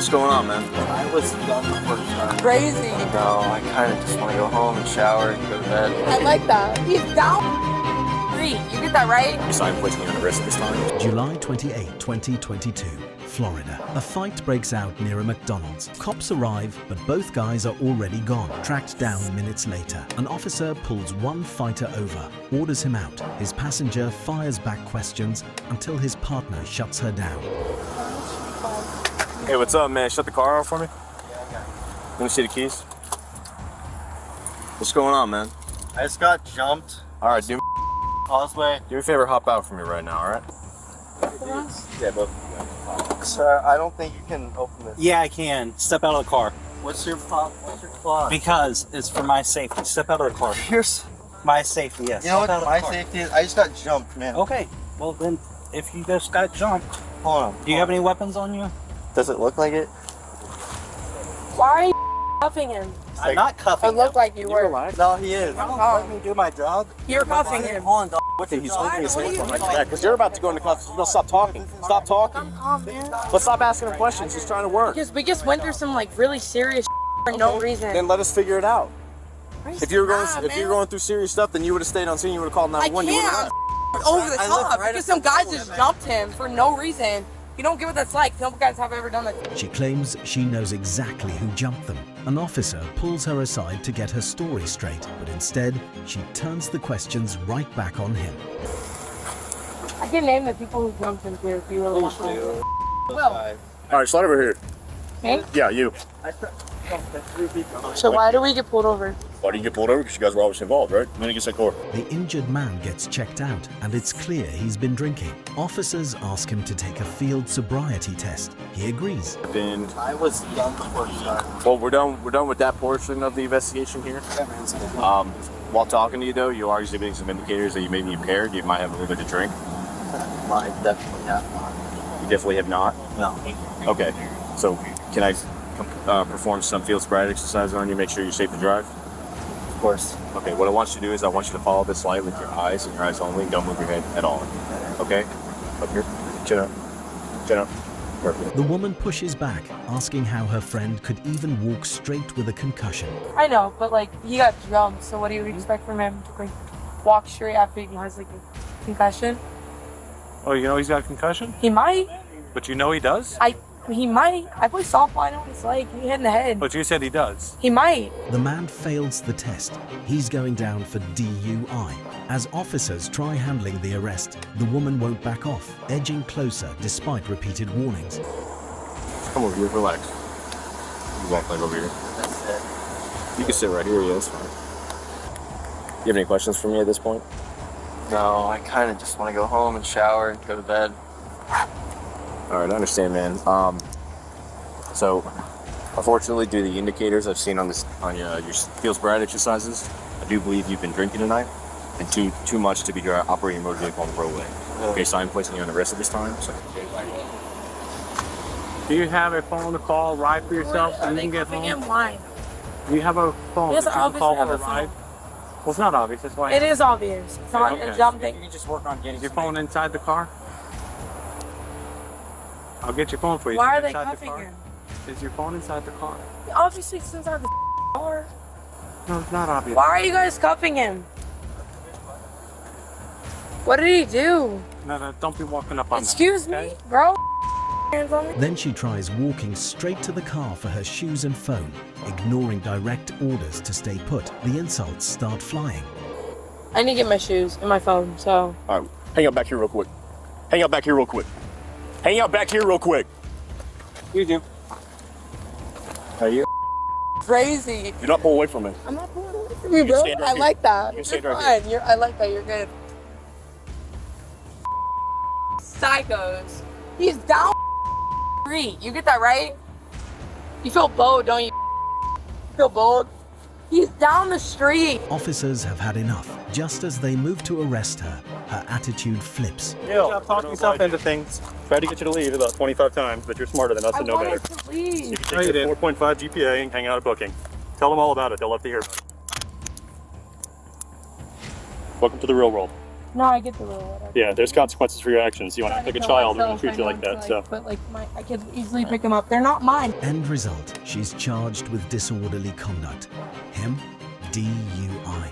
What's going on, man? I was done the first time. Crazy. No, I kind of just want to go home and shower and go to bed. I like that. He's down. Three. You get that right? So I'm placing you on the wrist this time. July 28, 2022, Florida. A fight breaks out near a McDonald's. Cops arrive, but both guys are already gone. Tracked down minutes later, an officer pulls one fighter over, orders him out. His passenger fires back questions until his partner shuts her down. Hey, what's up, man? Shut the car off for me. Let me see the keys. What's going on, man? I just got jumped. All right, do Causeway. me a favor, hop out for me right now, all right? Yeah, but sir, I don't think you can open this. Yeah, I can. Step out of the car. What's your clause? Because it's for my safety. Step out of the car. Here's. My safety, yes. You know Step out what? of My the car. safety is. I just got jumped, man. Okay. Well, then, if you just got jumped, Hold on. do you have any weapons on you? Does it look like it? Why are you cuffing him? I'm not cuffing It looked like you were. No, he is. Let me do my job. You're cuffing him. Hold on, dog. He's holding his hands like that because you're about to go into cuffs. No, stop talking. Stop talking. Calm, man. But stop asking him questions. He's trying to work. Because we just went through some like really serious for no reason. Then let us figure it out. Where's If you were the going, guy, if man? you're going through serious stuff, then you would have stayed on scene. You would have called I 911. You would have. can't. Over the I top. looked right Because at some the guys phone, just man. jumped him for no reason. You don't get what that's like. No guys have ever done that. She claims she knows exactly who jumped them. An officer pulls her aside to get her story straight, but instead, she turns the questions right back on him. I can name the people who jumped him here if you really want to. Well, All right, slide over here. me? Yeah, you. So why do we get pulled over? Why did you get pulled over? Because you guys were obviously involved, right? Then you get that car. The injured man gets checked out, and it's clear he's been drinking. Officers ask him to take a field sobriety test. He agrees. I was done the first time. Well, we're done with that portion of the investigation here. While talking to you, though, you are exhibiting some indicators that you may be impaired. You might have a little bit to drink. I definitely have not. You definitely have not. No. Okay. So, can I perform some field sobriety exercises on you? Make sure you're safe to drive. Of course. Okay. What I want you to do is I want you to follow this light with your eyes and your eyes only. Don't move your head at all. Okay. Up here. Chin up. Chin up. Perfect. The woman pushes back, asking how her friend could even walk straight with a concussion. I know, but like he got jumped, so what do you expect from him to like walk straight after he has like a concussion? Oh, you know he's got a concussion? He might. But you know he does? He might. I play softball. I know what it's like. You hit in the head. But you said he does. He might. The man fails the test. He's going down for DUI. As officers try handling the arrest, the woman won't back off, edging closer despite repeated warnings. Come over here. Relax. You walk like over here. That's it. You can sit right here. Yeah, that's fine. You have any questions for me at this point? No, I kind of just want to go home and shower and go to bed. All right, I understand, man. So, unfortunately, due to the indicators I've seen on your field sobriety exercises, I do believe you've been drinking tonight, and too much to be operating a motor vehicle on the roadway. Okay, so I'm placing you on the wrist at this time. So. Do you have a phone to call, ride for yourself, Are and they then get cuffing home? him? Why? Do you have a phone Yes, that you can obviously call I have on a the ride? phone. Well, it's not obvious. That's why. It is obvious. It's not Okay. a jump thing. You can just work on getting Is your phone inside the car? I'll get your phone for you. Why Is are it they inside the cuffing car? him? Is your phone inside the car? Obviously, since I have the car. No, it's not obvious. Why are you guys cuffing him? What did he do? No, don't be walking up on Excuse that, okay? me, bro. Hands on me. Then she tries walking straight to the car for her shoes and phone, ignoring direct orders to stay put. The insults start flying. I need to get my shoes and my phone. So All right, hang out back here real quick. Hang out back here real quick. Hang out back here real quick. You do. Are you? crazy. Do not pull away from me. I'm not pulling away from you, bro. stand right I here. like that. You can stand You're right fine. I like that. You're good. Psychos. He's down street. You get that right? You feel bold, don't you? Feel bold? He's down the street. Officers have had enough. Just as they move to arrest her, her attitude flips. Stop talking yourself into things. Tried to get you to leave about 25 times, but you're smarter than us I and know better. wanted to leave. You can take your 4.5 GPA and hang out at booking. Tell them all about it. They'll love to hear about it. Welcome to the real world. No, I get the rule. Whatever. Yeah, there's consequences for your actions. You want to act like a child, we're going to treat you like that. So. But like, I could easily pick them up. They're not mine. End result, she's charged with disorderly conduct. Him, DUI.